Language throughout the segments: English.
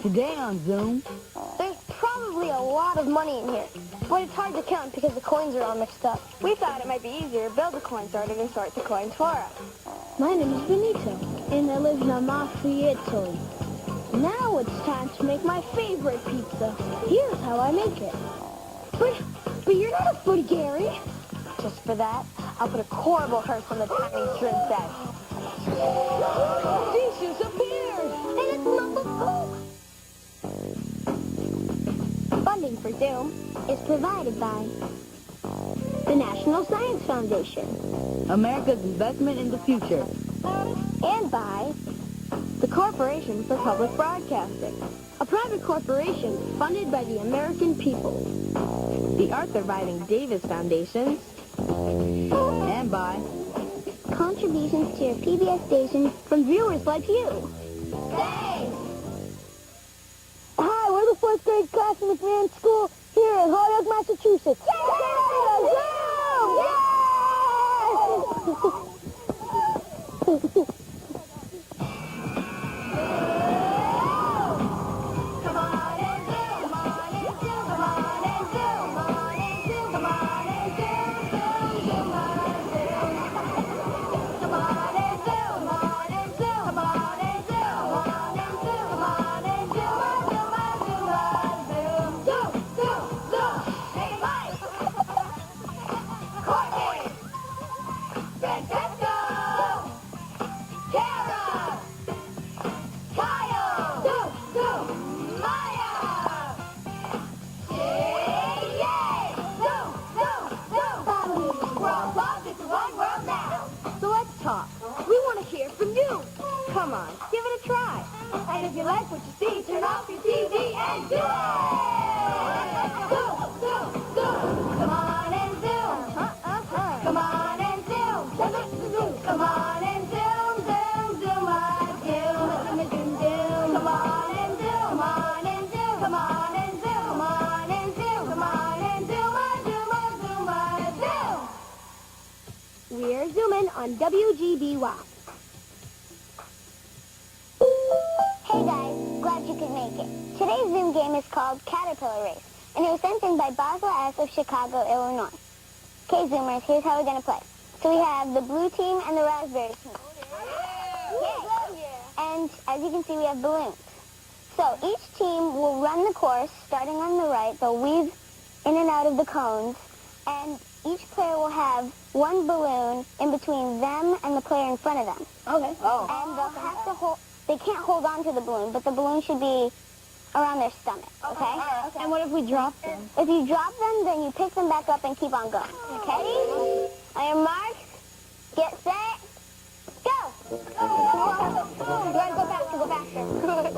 Today on Zoom, There's probably a lot of money in here, but it's hard to count because the coins are all mixed up. We thought it might be easier to build a coin sorter than sort the coins for us. My name is Benito, and I live in Amalfi, Italy. Now it's time to make my favorite pizza. Here's how I make it. But you're not a foodie, Gary. Just for that, I'll put a horrible hearse on the tiny shrimp set. Jesus appeared! And it's number 4. Funding for Zoom is provided by the National Science Foundation America's investment in the future. and by the Corporation for Public Broadcasting, a private corporation funded by the American people. The Arthur Riding Davis Foundation. And by Contributions to your PBS station from viewers like you. Thanks! Hi, we're the 4th grade class in McMahon School here in Holyoke, Massachusetts. Yay! Come on, give it a try. And if you like what you see, turn off your TV and do it! Zoom, zoom, zoom. Come on and zoom. Come on and zoom. Come on and zoom, zoom, zoom, zoom, zoom, zoom, zoom. Come on and zoom. Come on and zoom. Come on and zoom. Come on and zoom. Come on and zoom, zoom, zoom. We're zooming on WGBH. Hey guys, glad you could make it. Today's Zoom game is called Caterpillar Race, and it was sent in by Basel S. of Chicago, Illinois. Okay, Zoomers, here's how we're going to play. So we have the blue team and the raspberry team. Yeah. And as you can see, we have balloons. So each team will run the course, starting on the right. They'll weave in and out of the cones, and each player will have one balloon in between them and the player in front of them. Okay. Oh. And they'll have to hold... They can't hold on to the balloon, but the balloon should be around their stomach, okay? Okay. And what if we drop them? If you drop them, then you pick them back up and keep on going, okay? On your marks, get set, go! You want to go faster, go faster. Come on, guys,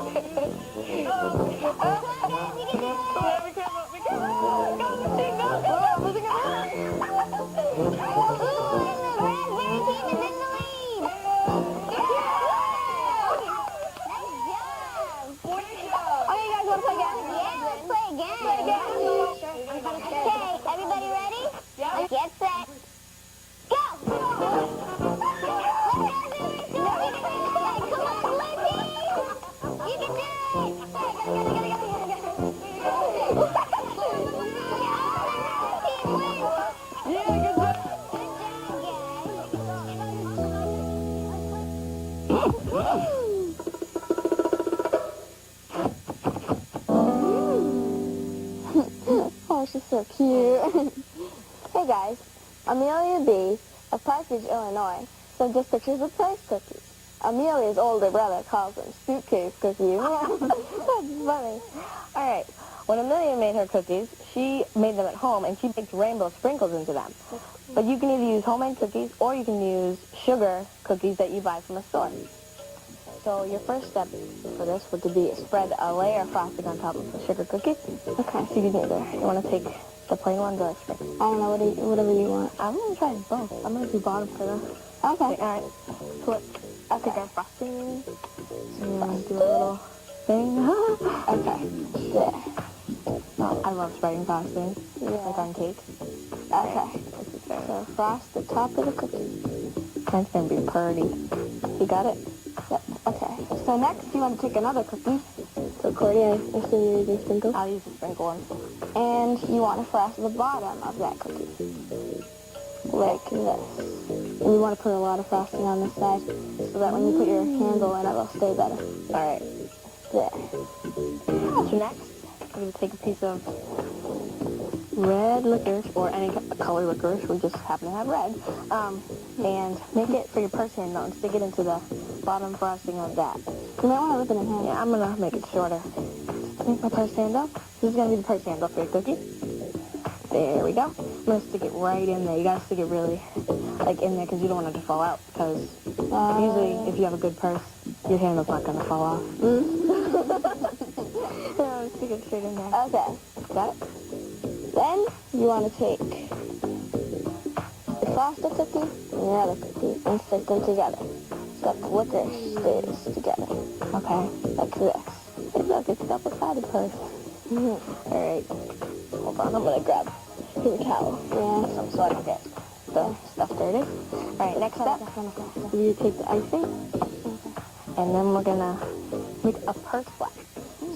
you can do it! Go, moving around. Ooh, and the raspberry team is in the lead! Okay, everybody ready? Yeah. Get set. Go! Come on, Lindy! You can do it! Oh, she's so cute. Hey guys, Amelia B. of Partridge, Illinois, sent us pictures of place cookies. Amelia's older brother calls them suitcase cookies. That's funny. Alright, when Amelia made her cookies, she made them at home and she baked rainbow sprinkles into them. But you can either use homemade cookies or you can use sugar cookies that you buy from a store. So your first step for this would be spread a layer of frosting on top of the sugar cookies. Okay. So you can either, you want to take the plain ones or sprinkles? I don't know, whatever you want. I'm going to try both. I'm going to do bottom for the... Okay. Alright. Flip. Okay. Take our frosting. So you want to do a little thing. Okay. Yeah. Oh, I love spreading frosting. Yeah. Like on cake. Okay. So frost the top of the cookie. Mine's going to be pretty. You got it? Yep. Okay. So next, you want to take another cookie. So Courtney, I assume you're using sprinkles? I'll use the sprinkle one. And you want to frost the bottom of that cookie. Like this. And you want to put a lot of frosting on this side so that when you put your handle in, it'll stay better. Alright. There. So next, I'm going to take a piece of red licorice, or any color licorice, we just happen to have red, and make it for your purse handle and stick it into the bottom frosting of that. You might want to rip it in half. Yeah, I'm going to make it shorter. Make my purse handle. This is going to be the purse handle for your cookie. There we go. I'm going to stick it right in there. You got to stick it really, like, in there because you don't want it to fall out, because usually if you have a good purse, your handle's not going to fall off. So stick it straight in there. Okay. Got it? Then you want to take the frosted cookie and your other cookie and stick them together so that the licorice stays together. Okay. Like this. Hey, look, it's double-sided purse. Alright. Hold on, I'm going to grab your towel. Yeah, so I don't get the stuff dirty. Alright, next step, you take the icing, and then we're going to make a purse flap.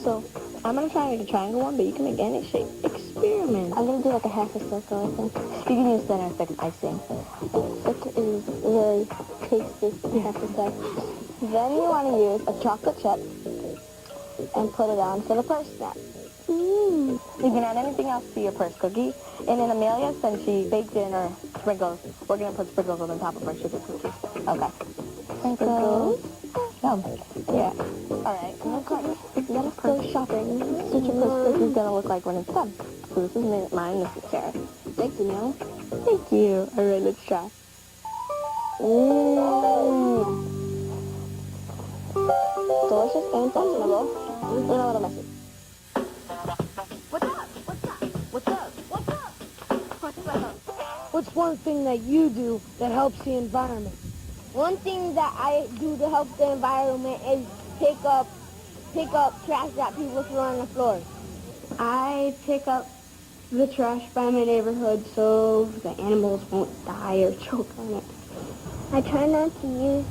So, I'm going to try and make a triangle one, but you can make any shape. Experiment. I'm going to do like a half a circle, I think. You can use center second icing. It is very tasty, I have to say. Then you want to use a chocolate chip and put it on for the purse snap. You can add anything else to your purse cookie. And in Amelia, since she baked in her sprinkles, we're going to put sprinkles on the top of her sugar cookies. Okay. Sprinkles. Yum. Yeah. Alright. Let us go shopping. That's what your purse cookie is going to look like when it's done. So this is mine, this is Sarah. Thanks, Emil. Thank you. Alright, let's try. Delicious and fashionable. And a little messy. What's one thing that you do that helps the environment? One thing that I do to help the environment is pick up trash that people throw on the floor. I pick up the trash by my neighborhood so the animals won't die or choke on it. I try not to use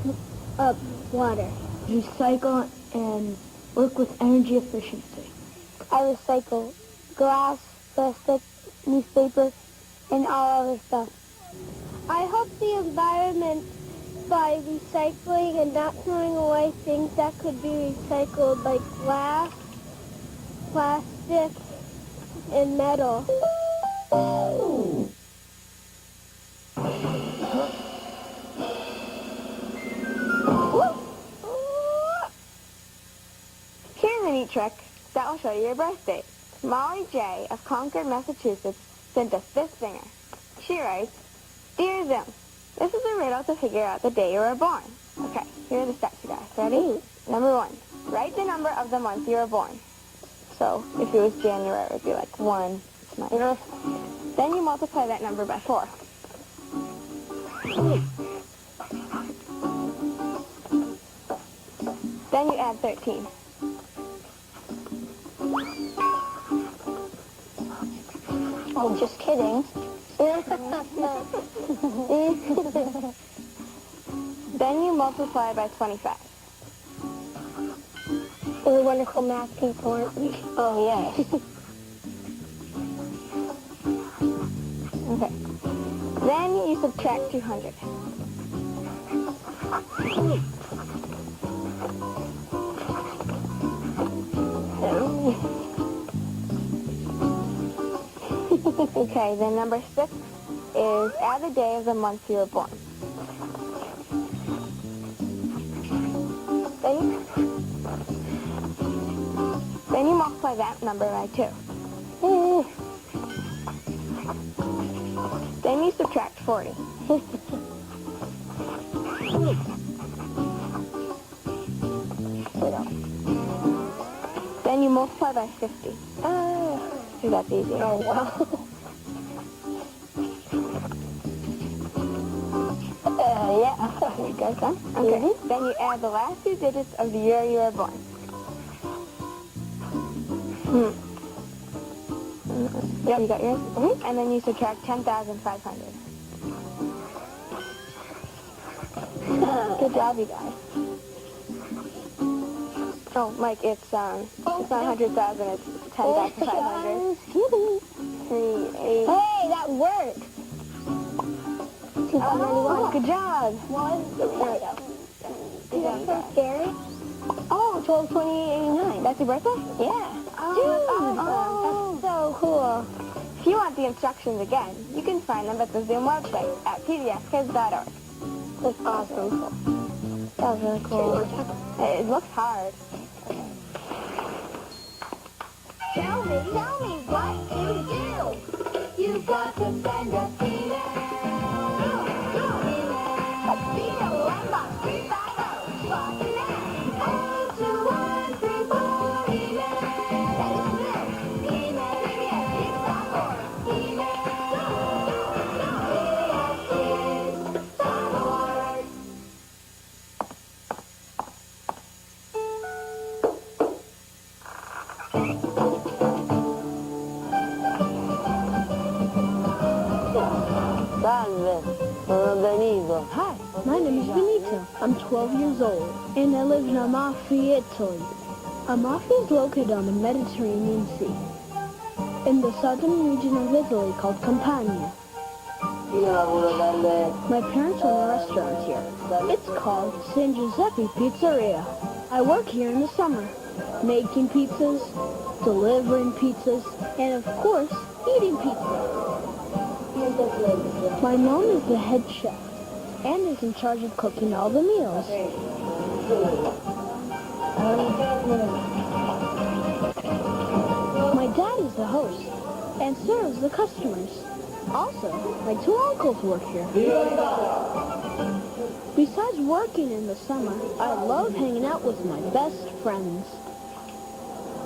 up water. Recycle and work with energy efficiency. I recycle glass, plastic, newspaper, and all other stuff. I help the environment by recycling and not throwing away things that could be recycled, like glass, plastic, and metal. Here's a neat trick that will show you your birth date. Molly J. of Concord, Massachusetts sent us this Zinger. She writes, Dear Zoom, this is a riddle to figure out the day you were born. Okay, here are the steps, you guys. Ready? Number 1, write the number of the month you were born. So, if it was January, it would be like 1. Then you multiply that number by 4. Then you add 13. Oh, just kidding. Then you multiply by 25. We're wonderful math people, aren't we? Oh, yes. Okay. Then you subtract 200. Okay, then number 6 is add the day of the month you were born. Then you multiply that number by 2. Then you subtract 40. Then you multiply by 50. See, that's easy. Oh, wow. Yeah. You guys done? Okay. Mm-hmm. Then you add the last 2 digits of the year you were born. Yep, you got yours? Mm-hmm. And then you subtract 10,500. Good job, you guys. Oh, Mike, it's not 100,000, it's 10,500. 3, 8. Hey, that worked. Oh, good job. There we go. Good job. So scary. Oh, 12/28/89. That's your birthday? Yeah. Oh, That's so cool. If you want the instructions again, you can find them at the Zoom website at pbskids.org. that's awesome. That was really cool. It looks hard. Tell me what to do. You've got to send a email. Email inbox 350. Fuck it out. 82134 email. Email pbskids.org. Email pbskids.org. Salve, sono Benito. Hi, my name is Benito. I'm 12 years old, and I live in Amalfi, Italy. Amalfi is located on the Mediterranean Sea, in the southern region of Italy called Campania. Io lavoro dalle... My parents own a restaurant here. It's called San Giuseppe Pizzeria. I work here in the summer, making pizzas, delivering pizzas, and of course, eating pizza. My mom is the head chef and is in charge of cooking all the meals. My dad is the host and serves the customers. Also, my two uncles work here. Besides working in the summer, I love hanging out with my best friends.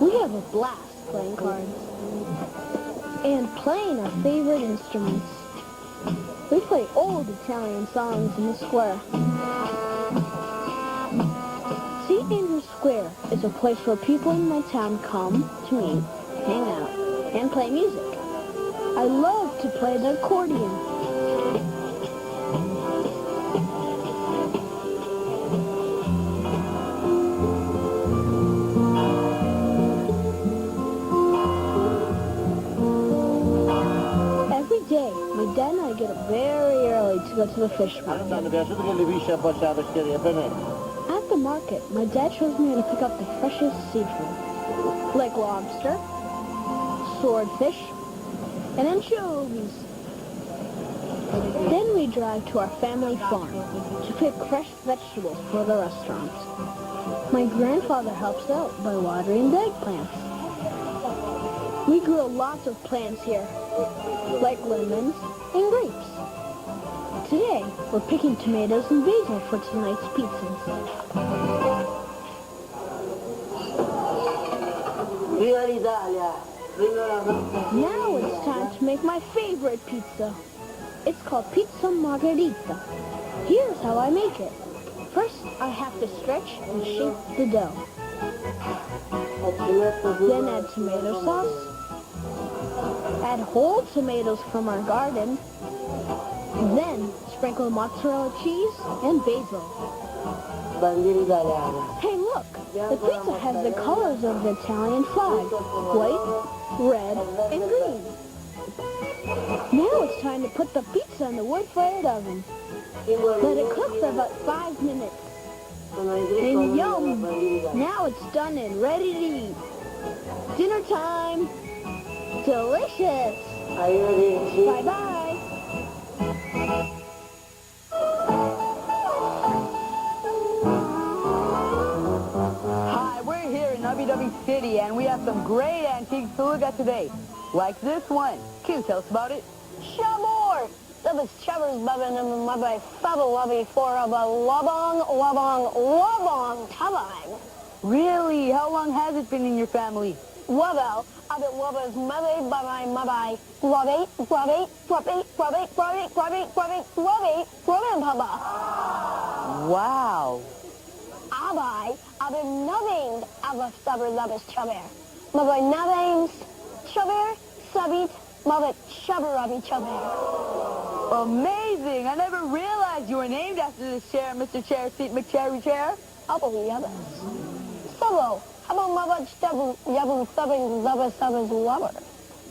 We have a blast playing cards and playing our favorite instruments. We play old Italian songs in the square. St. Andrew's Square is a place where people in my town come to meet, hang out, and play music. I love to play the accordion. Every day, my dad and I get up very early to go to the fish market. At the market, my dad shows me how to pick up the freshest seafood, like lobster, swordfish, and anchovies. Then we drive to our family farm to pick fresh vegetables for the restaurant. My grandfather helps out by watering the eggplants. We grow lots of plants here, like lemons and grapes. Today, we're picking tomatoes and basil for tonight's pizzas. Viva l'Italia! Now it's time to make my favorite pizza. It's called pizza margherita. Here's how I make it. First, I have to stretch and shape the dough. Then add tomato sauce. Add whole tomatoes from our garden. Then sprinkle mozzarella cheese and basil. Bandiera italiana. Hey, look! The pizza has the colors of the Italian flag. White, red, and green. Now it's time to put the pizza in the wood-fired oven. Let it cook for about 5 minutes. And yum! Now it's done and ready to eat. Dinner time! Delicious! Arrivederci. Bye-bye! Hi, we're here in Ubbi City, and we have some great antiques to look at today. Like this one. Can you tell us about it? Shabor! Dat is Trevor's babbin en my fabelobby for a lobong time. Really? How long has it been in your family? Wabel, I bet Wabel's mabay, my Robbie, Papa. Wow. I been nubbing aber stubber lubbers chaber. Mabay nubbings, chaber, sabit, mabet shabarabi chaber. Amazing. I never realized you were named after this chair, Mr. Chair Seat McCherry Chair. Upper others. Solo, how about Mother Stubble, Yabble Stubbing, Zubba Stubbins Lover?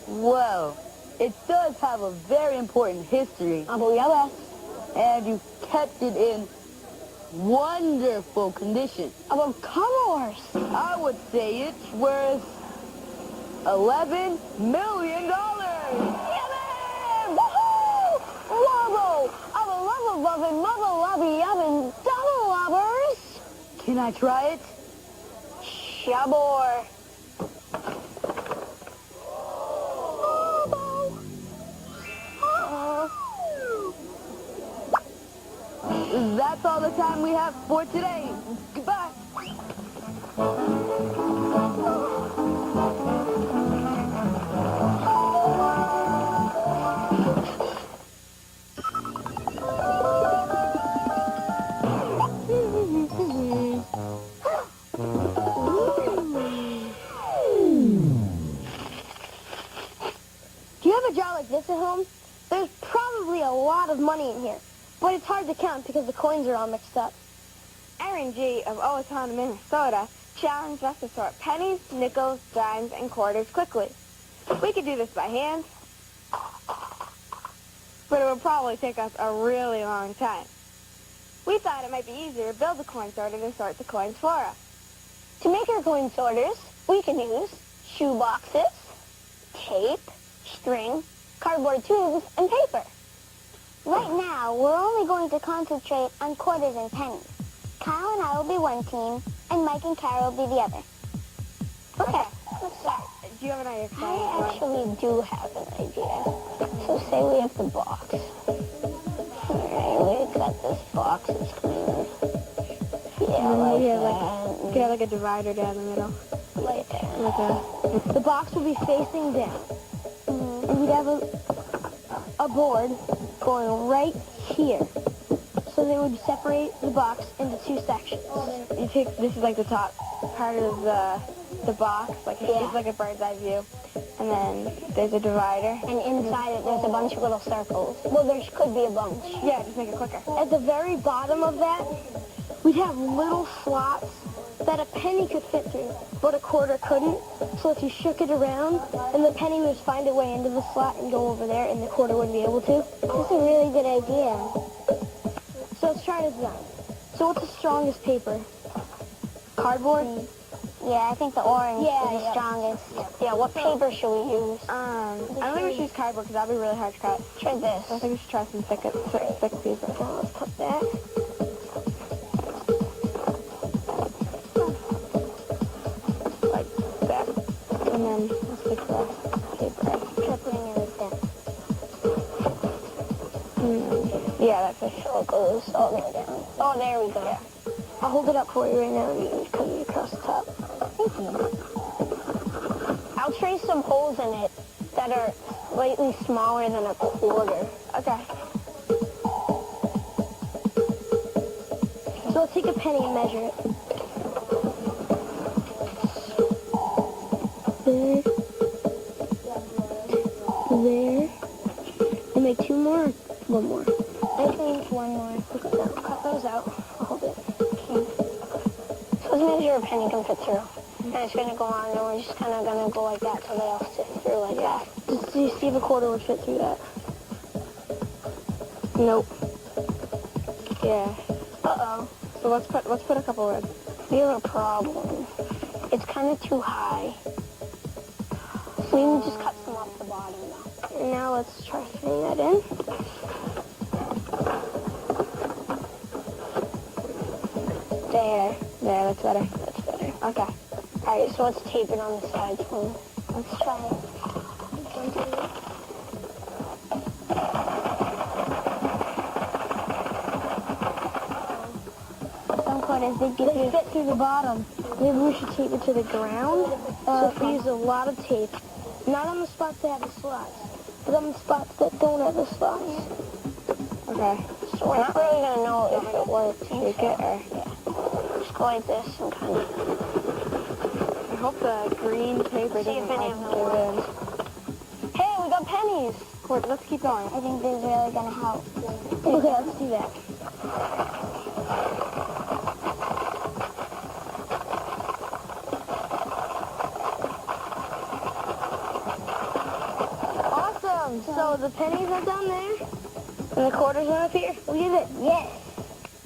Well, it does have a very important history, Abu Yabba, and you kept it in wonderful condition. Abu Commerce. I would say it's worth $11 million. Yabba! Woohoo! Lobo, Abu Lobo Buffin, Mother Lobby Yabin, Double Lobbers. Can I try it? Shabor. That's all the time we have for today. Goodbye. Do you have a jar like this at home? There's probably a lot of money in here, but it's hard to count because the coins are all mixed up. Aaron G. of Owatonna, Minnesota, challenged us to sort pennies, nickels, dimes, and quarters quickly. We could do this by hand, but it would probably take us a really long time. We thought it might be easier to build a coin sorter to sort the coins for us. To make our coin sorters, we can use shoe boxes, tape, string, cardboard tubes, and paper. Right now, we're only going to concentrate on quarters and pennies. Kyle and I will be one team, and Mike and Kara will be the other. Okay, let's start. Do you have an idea? I actually do have an idea. So say we have the box. Alright, we got this box. It's clean. Yeah, like that. You have like a divider down the middle. Right there. Like The box will be facing down. And we'd have a board going right here. So they would separate the box into two sections. you take, this is like the top part of the box, like it's like a bird's eye view. And then there's a divider. And inside it, there's a bunch of little circles. Well, there could be a bunch. Yeah, just make it quicker. At the very bottom of that, we'd have little slots that a penny could fit through, but a quarter couldn't. So if you shook it around, and the penny would find a way into the slot and go over there, and the quarter wouldn't be able to. That's a really good idea. So let's try this out. So what's the strongest paper? Cardboard? Yeah, I think the orange is the yeah. strongest. Yeah, what paper should we use? I don't think we should use cardboard because that'd be really hard to cut. Try this. I think we should try some thick paper. Now let's cut that. Like that. And then let's stick the paper. Try putting it like that. Yeah, that's it. So it goes all the way down. Oh, there we go. Yeah. I'll hold it up for you right now and you can cut it across the top. Thank you. I'll trace some holes in it that are slightly smaller than a quarter. Okay. So let's take a penny and measure it. There. There. And make two more or one more? I think one more. Okay, now cut those out. I'll hold it. Okay. So let's make sure a penny can fit through. And it's going to go on, and we're just kind of going to go like that so they all fit through like that. Do you see if a quarter would fit through that? Nope. Yeah. Uh-oh. So let's put a couple in. We have a problem. It's kind of too high. So we can just cut some off the bottom now. And now let's try fitting that in. There. There, that's better. That's better. Okay. Alright, so let's tape it on the sides. Let's try it. Some quarters did get They fit through the bottom. Maybe we should tape it to the ground. So if we use a lot of tape, not on the spots that have the slots, but on the spots that don't have the slots. Okay. So we're not really going to know if it works. Shake it or... Just go like this and kind of... I hope the green paper See if doesn't any of them give in. Hey, we got pennies! Cool, let's keep going. I think this is really going to help. Okay, let's do that. all the pennies are down there? And the quarters are up here? Look at it. Yes.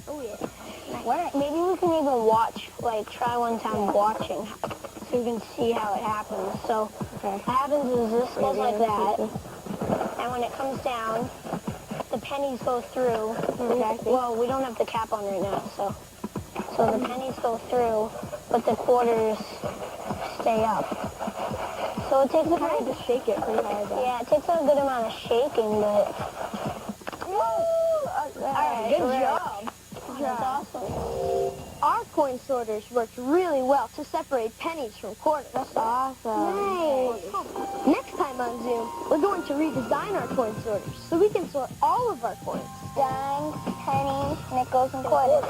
Oh, yeah. Maybe we can even watch, like, try one time watching, so we can see how it happens. So what happens is this goes like that, and when it comes down, the pennies go through. Well, we don't have the cap on right now, so the pennies go through, but the quarters stay up. So it takes a Trying to shake it pretty hard. yeah, it takes a good amount of shaking, but Alright, good job. that's awesome. Our coin sorters worked really well to separate pennies from quarters. That's awesome. Nice. Next time on Zoom, we're going to redesign our coin sorters so we can sort all of our coins. Dimes, pennies, nickels, and quarters.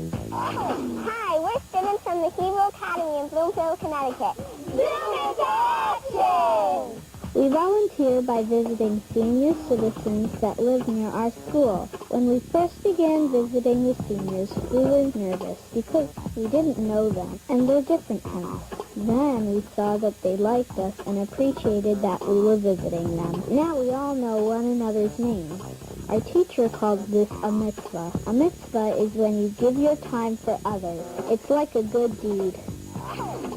Hi, we're students from the Hebrew Academy in Bloomfield, Connecticut. Zoom into action! We volunteer by visiting senior citizens that live near our school. When we first began visiting the seniors, we were nervous because we didn't know them, and they're different from us. Then we saw that they liked us and appreciated that we were visiting them. Now we all know one another's names. Our teacher calls this a mitzvah. A mitzvah is when you give your time for others. It's like a good deed.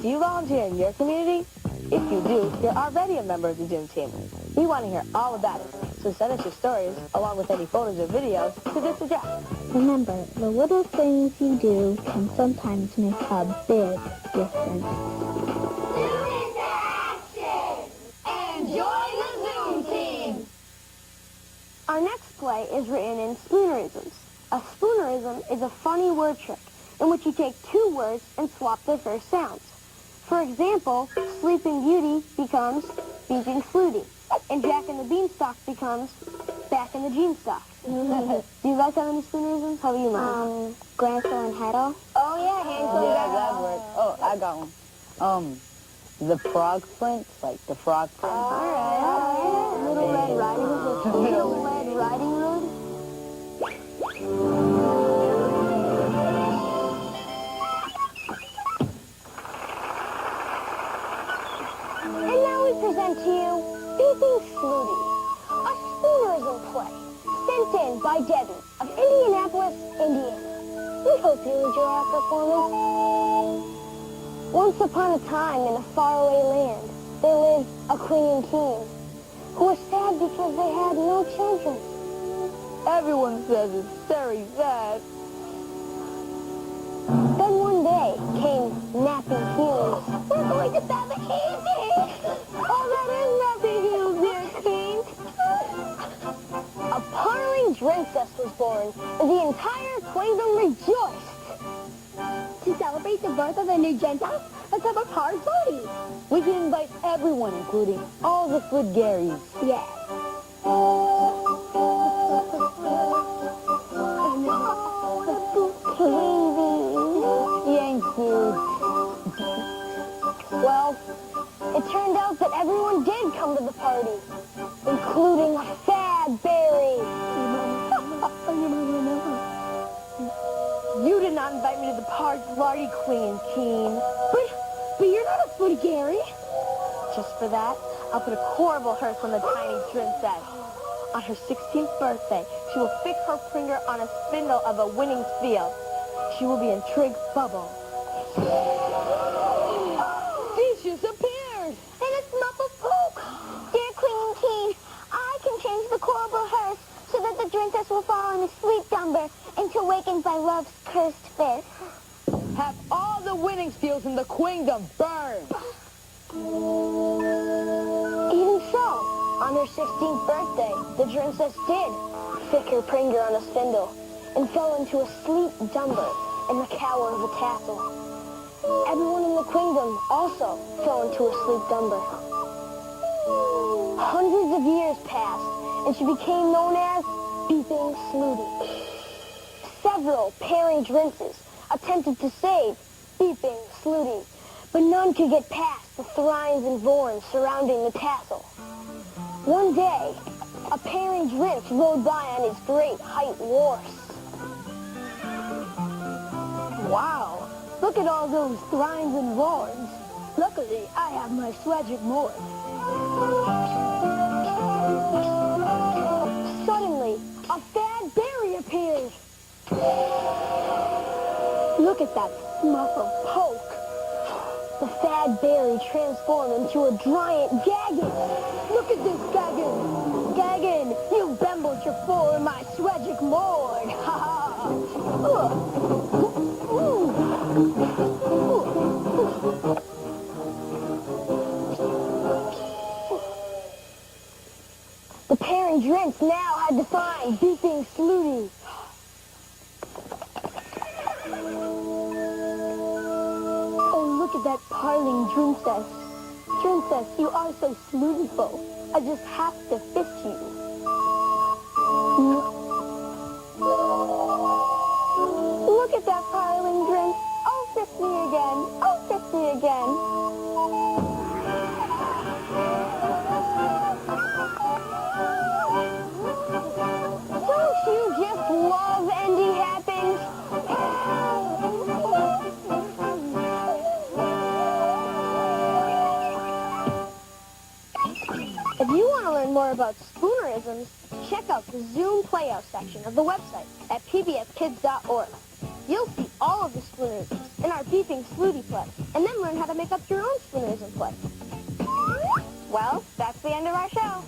Do you volunteer in your community? If you do, you're already a member of the Zoom team. We want to hear all about it, so send us your stories, along with any photos or videos, to this address. Remember, the little things you do can sometimes make a big difference. Our next play is written in spoonerisms. A spoonerism is a funny word trick in which you take two words and swap their first sounds. For example, Sleeping Beauty becomes Beeping Sleauty, and Jack and the Beanstalk becomes Back in the Jeanstalk. Do you guys have any spoonerisms? How do you mind? Gransel and Heddle. Oh yeah, Hansel and Yeah, Gretel. that works. Oh, I got one. The frog prince, like the frog prince. All right. Little Red Riding Hood. Little Red Riding Hood. And now we present to you Beeping Sleauty, a spoonerism play sent in by Debbie of Indianapolis, Indiana. We hope you enjoy our performance. Once upon a time in a faraway land, there lived a queen and king who were sad because they had no children. Everyone says it's very sad. Then one day came napping heels. We're going to have a baby! Oh, that is napping heels, dear queen. A purring princess was born, and the entire kingdom rejoiced. To celebrate the birth of a new gentile, let's have a party. We can invite everyone, including all the good Garys. Yeah. Well, it turned out that everyone did come to the party, including a Fad Berry. You did not invite me to the party, Queen King. But you're not a food Gary. Just for that, I'll put a corbel hearse on the tiny princess. On her 16th birthday, she will fix her finger on a spindle of a winning field. She will be in Trig's bubble. She disappeared! And it's Muffled Poke. Dear Queen and King, I can change the corbel hearse so that the princess will fall in a sleep slumber until awakened by love's cursed fist. Have all the winning fields in the kingdom burn. Even so, on her 16th birthday, the princess did fick her finger on a spindle and fell into a sleep slumber in the cower of a castle. Everyone in the kingdom also fell into a sleep slumber. Hundreds of years passed, and she became known as Beeping Sleauty. Several pairing princes attempted to save Beeping Sleauty, but none could get past the thorns and thorns surrounding the castle. One day, a pairing prince rode by on his great white horse. Wow, look at all those grinds and roars. Luckily, I have my swagic moors. Suddenly, a fat berry appears. Look at that smuff of poke. The fat berry transformed into a giant gaggin. Look at this gaggin. Gaggin, you bambled your fool in my swagic moord. Ha ha. The pairing drinks now had to find beeping Sleauty. Oh, look at that parling Drincess. Drincess, you are so sleuthful. I just have to fist you. Look at that parling drink. Oh, fist me again. Oh, fist me again. Don't you just love Andy Happings? If you want to learn more about spoonerisms, check out the Zoom Playhouse section of the website at pbskids.org. You'll see all of the spoonerisms in our beeping Sleauty play, and then learn how to make up your own spoonerism play. Well, that's the end of our show.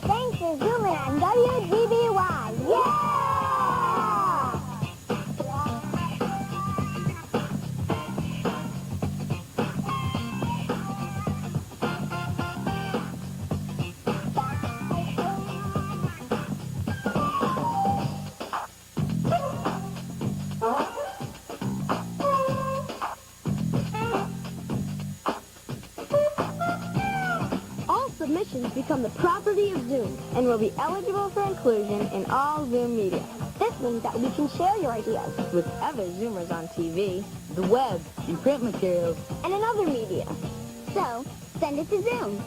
Thanks for zooming on WGBY. Yeah! Submissions become the property of Zoom and will be eligible for inclusion in all Zoom media. This means that we can share your ideas With other Zoomers on TV, the web, And print materials. and in other media. So, send it to Zoom.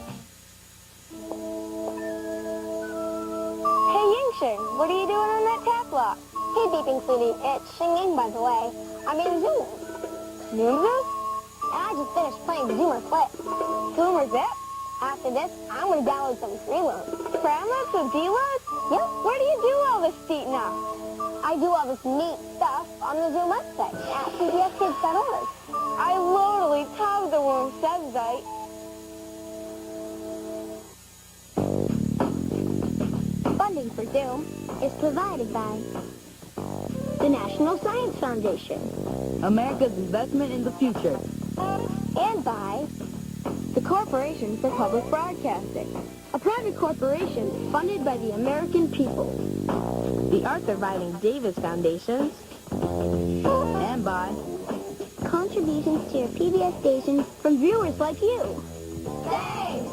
Hey, Yingxing, what are you doing on that tap lock? Hey, Beeping Sleauty, it's Xinging, by the way. I'm in Zoom. Zoom? And I just finished playing Zoomer Flip. Zoomer Zip? After this, I'm going to download some free loads. Download some D-loads? Yep. Where do you do all this neat stuff? I do all this neat stuff on the Zoom website at pbskids.org. I literally top the room website. Funding for Zoom is provided by the National Science Foundation America's investment in the future. and by the Corporation for Public Broadcasting, a private corporation funded by the American people. the Arthur Vining Davis Foundations, And by Contributions to your PBS station from viewers like you. Thanks!